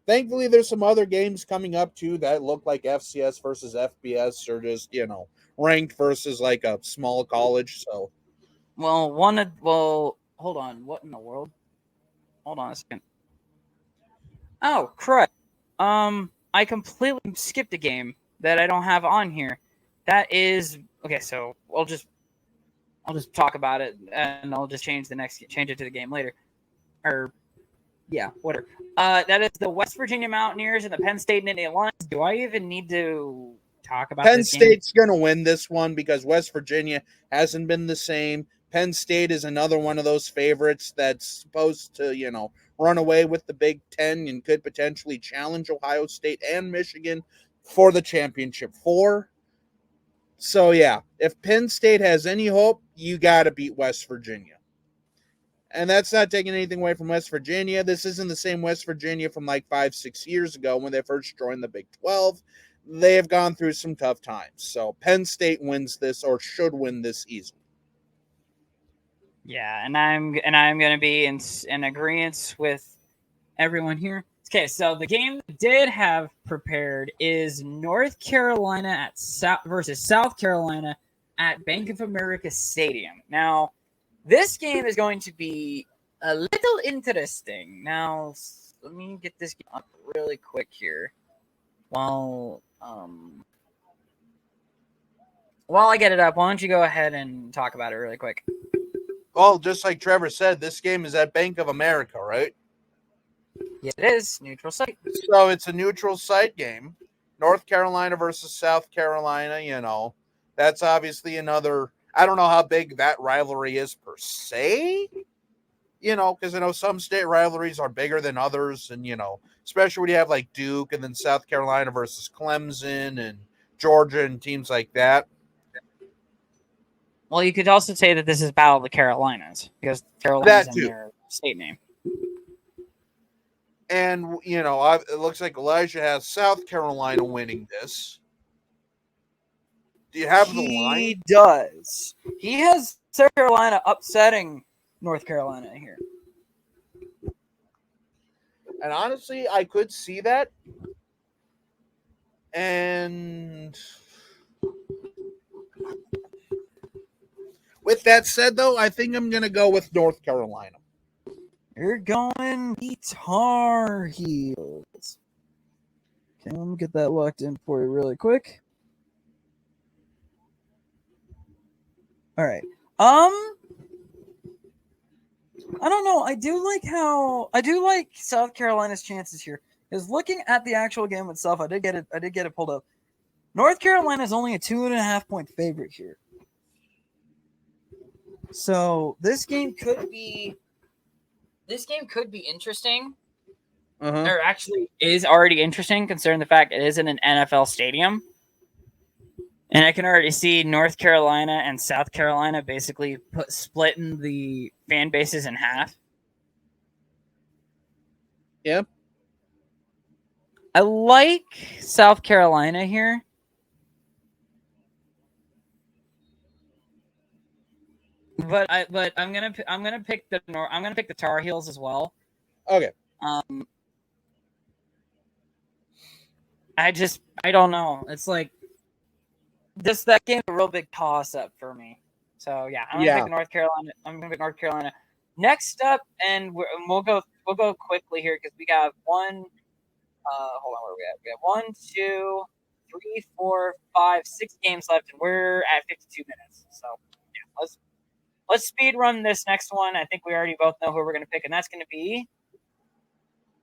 Thankfully, there's some other games coming up too that look like FCS versus FBS or just ranked versus like a small college. So, hold on, what in the world? Hold on a second. Oh, crud. I completely skipped a game that I don't have on here. That is okay. So I'll just talk about it, and I'll just change it to the game later, or yeah, whatever. That is the West Virginia Mountaineers and the Penn State Nittany Lions. Do I even need to talk about Penn this State's going to win this one because West Virginia hasn't been the same. Penn State is another one of those favorites that's supposed to, run away with the Big Ten and could potentially challenge Ohio State and Michigan for the championship 4. So, yeah, if Penn State has any hope, you got to beat West Virginia. And that's not taking anything away from West Virginia. This isn't the same West Virginia from like 5-6 years ago when they first joined the Big 12. They have gone through some tough times. So Penn State wins this or should win this easily. Yeah, and I'm going to be in agreement with everyone here. Okay, so the game we did have prepared is North Carolina versus South Carolina at Bank of America Stadium. Now, this game is going to be a little interesting. Now, let me get this game up really quick here. While I get it up, why don't you go ahead and talk about it really quick? Well, just like Trevor said, this game is at Bank of America, right? Yes, it is. Neutral site. So it's a neutral site game. North Carolina versus South Carolina, that's obviously another. I don't know how big that rivalry is per se, because I know some state rivalries are bigger than others. And, especially when you have like Duke and then South Carolina versus Clemson and Georgia and teams like that. Well, you could also say that this is Battle of the Carolinas because Carolina's in their state name. And, it looks like Elijah has South Carolina winning this. Do you have the line? He does. He has South Carolina upsetting North Carolina here. And honestly, I could see that. And with that said, though, I think I'm going to go with North Carolina. You're going the Tar Heels. Okay, let me get that locked in for you really quick. All right. I don't know. I do like South Carolina's chances here. Because looking at the actual game itself, I did get it pulled up. North Carolina is only a 2.5 point favorite here. So this game could be interesting. Or actually is already interesting considering the fact it is in an NFL stadium. And I can already see North Carolina and South Carolina basically splitting the fan bases in half. Yeah. I like South Carolina here. but I'm gonna pick the Tar Heels as well. Okay. I don't know. It's like that game's a real big toss up for me. So yeah, I'm gonna pick North Carolina. I'm gonna pick North Carolina. Next up, and we'll go quickly here because we got one. Hold on, where are we at? We have 1, 2, 3, 4, 5, 6 games left, and we're at 52 minutes. So yeah, let's speed run this next one. I think we already both know who we're gonna pick, and that's gonna be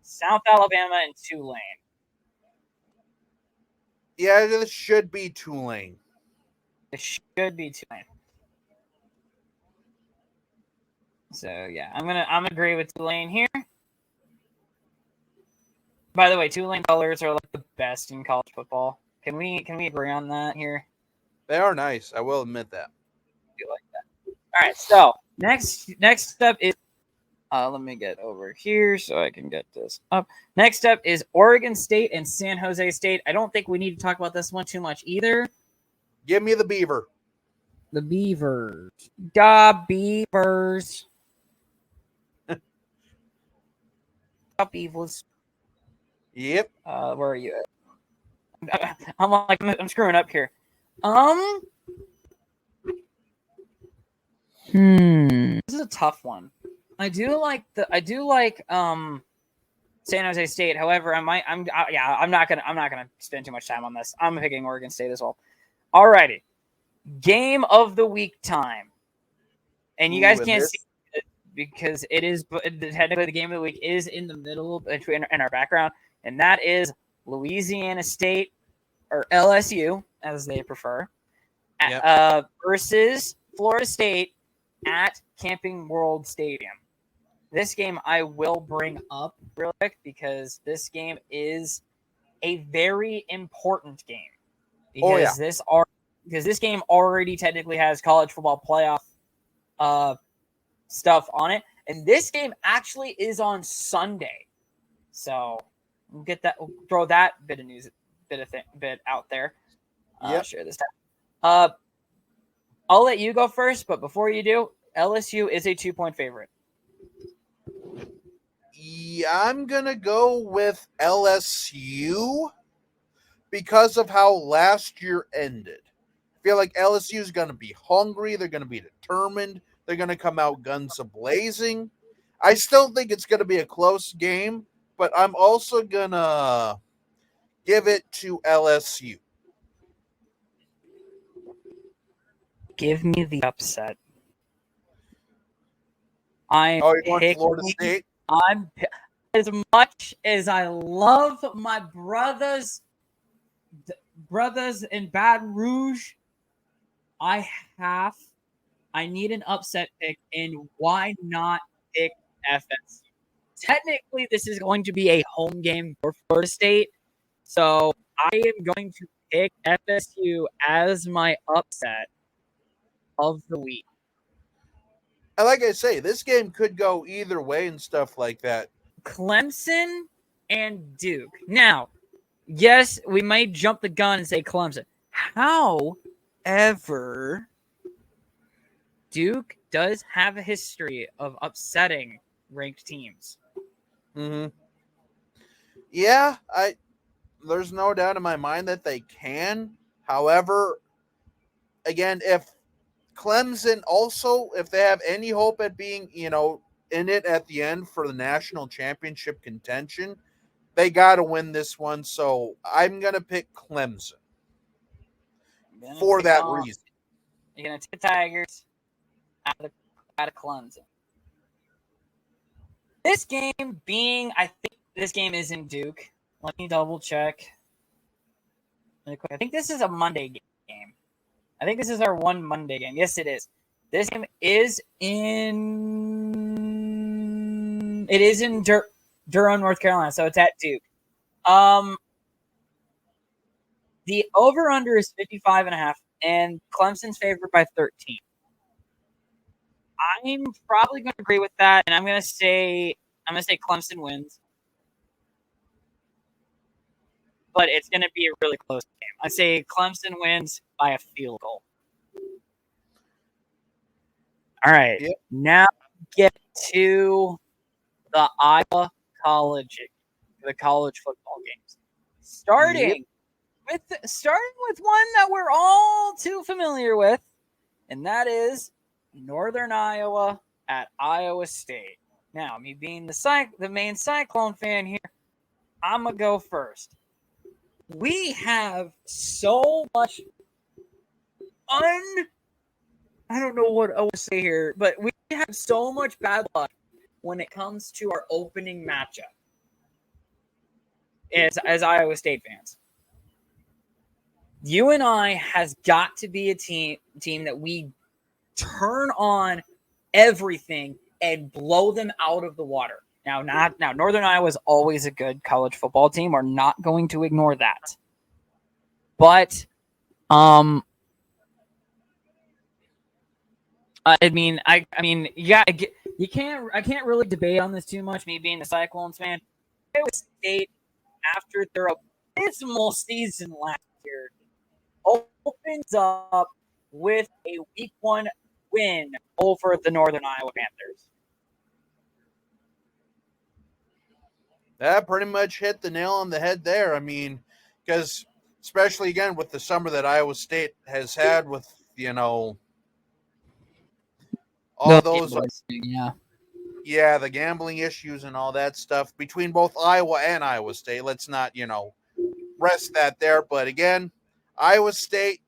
South Alabama and Tulane. Yeah, this should be Tulane. It should be Tulane. So yeah, I'm agree with Tulane here. By the way, Tulane colors are like the best in college football. Can we agree on that here? They are nice. I will admit that. I feel like that. All right. So next up is let me get over here so I can get this up. Next up is Oregon State and San Jose State. I don't think we need to talk about this one too much either. Give me the Beaver. The Beavers. Da Beavers. Da Beavers. Yep. Where are you at? I'm screwing up here. This is a tough one. I do like San Jose State. However, I'm not gonna spend too much time on this. I'm picking Oregon State as well. Alrighty, game of the week time, and you guys can't see it because it is technically the game of the week is in the middle in our background, and that is Louisiana State or LSU as they prefer, versus Florida State at Camping World Stadium. This game I will bring up real quick because this game is a very important game. Because this game already technically has college football playoff stuff on it, and this game actually is on Sunday. So we'll throw that bit of news, bit out there. Share this time. I'll let you go first, but before you do, LSU is a 2-point favorite. Yeah, I'm gonna go with LSU because of how last year ended. I feel like LSU is gonna be hungry. They're gonna be determined. They're gonna come out guns a-blazing. I still think it's gonna be a close game, but I'm also gonna give it to LSU. Give me the upset. You're going Florida State? As much as I love my brothers in Baton Rouge, I need an upset pick, and why not pick FSU? Technically, this is going to be a home game for Florida State, so I am going to pick FSU as my upset of the week. And like I say, this game could go either way and stuff like that. Clemson and Duke. Now, yes, we might jump the gun and say Clemson. However, Duke does have a history of upsetting ranked teams. Mm-hmm. Yeah, there's no doubt in my mind that they can. However, again, if Clemson also, if they have any hope at being, in it at the end for the national championship contention, they got to win this one. So I'm going to pick Clemson for that reason. You're going to take the Tigers out of Clemson. This game I think this game is in Duke. Let me double check. Really quick. I think this is a Monday game. I think this is our one Monday game. Yes, it is. This game is in Durham, North Carolina, so it's at Duke. The over-under is 55.5, and Clemson's favored by 13. I'm probably going to agree with that, and I'm going to say Clemson wins. But it's going to be a really close game. I say Clemson wins by a field goal. All right. Yep. Now get to the Iowa college football games. Starting with one that we're all too familiar with, and that is Northern Iowa at Iowa State. Now, me being the main Cyclone fan here, I'm gonna go first. We have so much I don't know what I would say here, but we have so much bad luck when it comes to our opening matchup as Iowa State fans. UNI has got to be a team that we turn on everything and blow them out of the water. Now, Northern Iowa is always a good college football team. We're not going to ignore that. But, I mean, yeah, I can't really debate on this too much. Me being the Cyclones fan, Iowa State, after their abysmal season last year, opens up with a Week 1 win over the Northern Iowa Panthers. That pretty much hit the nail on the head there. I mean, because especially again with the summer that Iowa State has had with, all those, the gambling issues and all that stuff between both Iowa and Iowa State. Let's not, rest that there. But again, Iowa State,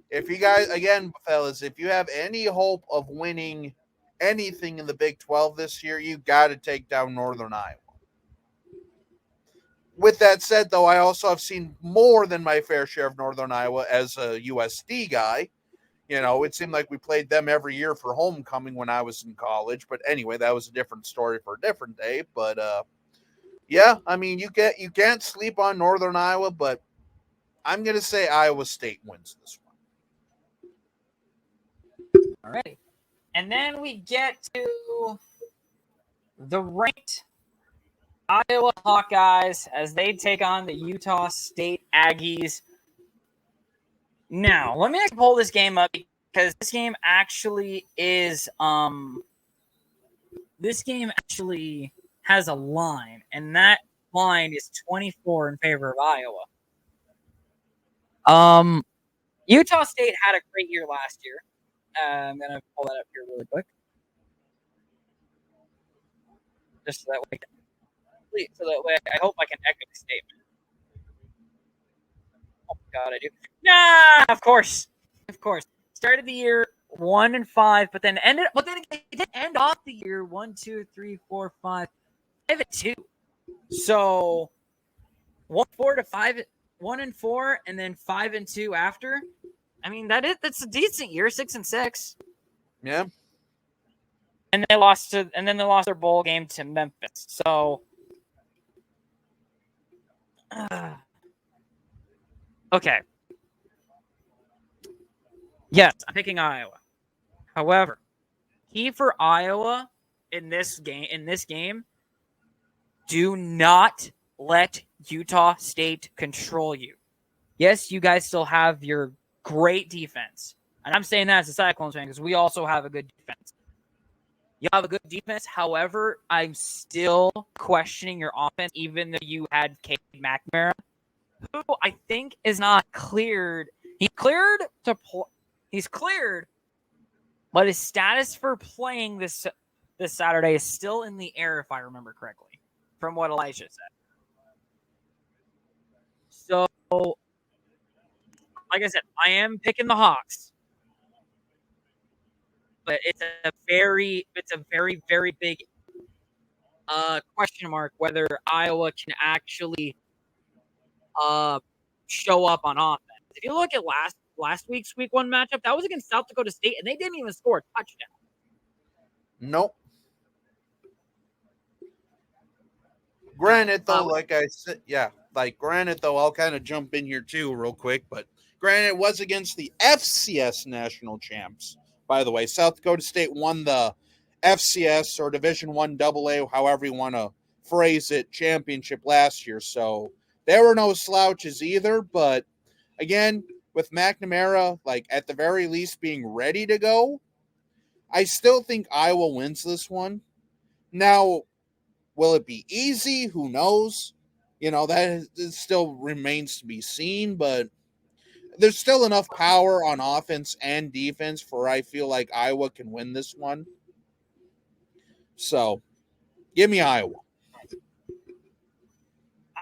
if you guys, again, fellas, if you have any hope of winning anything in the Big 12 this year, you got to take down Northern Iowa. With that said, though, I also have seen more than my fair share of Northern Iowa as a USD guy. It seemed like we played them every year for homecoming when I was in college. But anyway, that was a different story for a different day. But, yeah, I mean, you can't sleep on Northern Iowa, but I'm going to say Iowa State wins this one. All right. And then we get to the ranked Iowa Hawkeyes as they take on the Utah State Aggies. Now, let me actually pull this game up because this game actually has a line, and that line is 24 in favor of Iowa. Utah State had a great year last year. I'm going to pull that up here really quick. Just so that way, I hope I can echo the statement. Oh my God, I do. Nah, of course. Started the year 1-5, but then it did end off the year 5-2. So 1-4 to 1-4, and then 5-2 after. I mean, that's a decent year, 6-6. Yeah. And they lost their bowl game to Memphis. So, okay. Yes, I'm picking Iowa. However, key for Iowa in this game, do not let Utah State control you. Yes, you guys still have your great defense. And I'm saying that as a Cyclones fan because we also have a good defense. You have a good defense. However, I'm still questioning your offense, even though you had Cade McNamara, who I think is not cleared. He's cleared, but his status for playing this Saturday is still in the air, if I remember correctly, from what Elijah said. So, like I said, I am picking the Hawks. But it's a very, very big question mark whether Iowa can actually show up on offense. If you look at last week's Week 1 matchup, that was against South Dakota State, and they didn't even score a touchdown. Nope. Granted, though, like I said, I'll kind of jump in here too real quick, but granted, it was against the FCS national champs. By the way, South Dakota State won the FCS or Division I AA, however you want to phrase it, championship last year. So there were no slouches either. But again, with McNamara, like at the very least being ready to go, I still think Iowa wins this one. Now, will it be easy? Who knows? That still remains to be seen, but there's still enough power on offense and defense for I feel like Iowa can win this one. So, give me Iowa.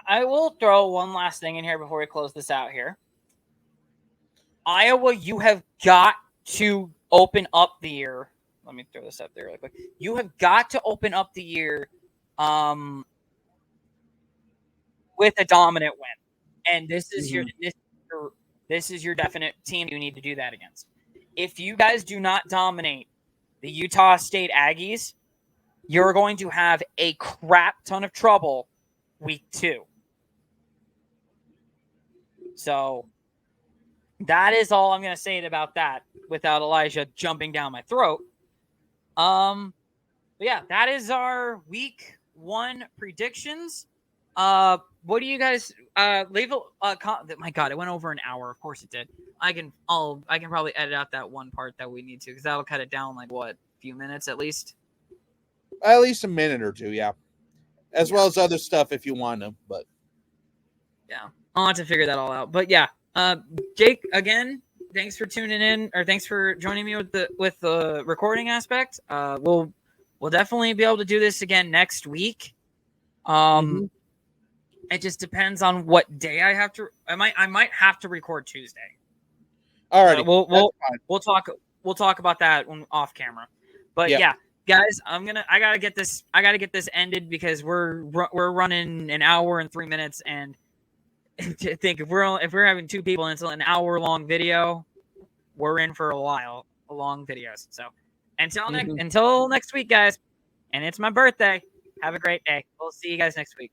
I will throw one last thing in here before we close this out here. Iowa, you have got to open up the year. Let me throw this up there really quick. You have got to open up the year with a dominant win. And this is this is your definite team you need to do that against. If you guys do not dominate the Utah State Aggies, you're going to have a crap ton of trouble week 2. So that is all I'm going to say about that without Elijah jumping down my throat. But yeah, that is our week 1 predictions. What do you guys leave a my God, it went over an hour. Of course it did. I can probably edit out that one part that we need to, because that'll cut it down like what, a few minutes at least. At least a minute or two, yeah. As well as other stuff if you want to, but yeah, I'll have to figure that all out. But yeah, Jake, again, thanks for tuning in, or thanks for joining me with the recording aspect. We'll definitely be able to do this again next week. It just depends on what day I have to. I might have to record Tuesday. All right, we'll talk about that when off camera. But yeah, guys, I gotta get this ended because we're running an hour and 3 minutes, and to think if we're having 2 people and it's an hour long video, we're in for a long videos. So until next week, guys, and it's my birthday. Have a great day. We'll see you guys next week.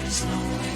Slowly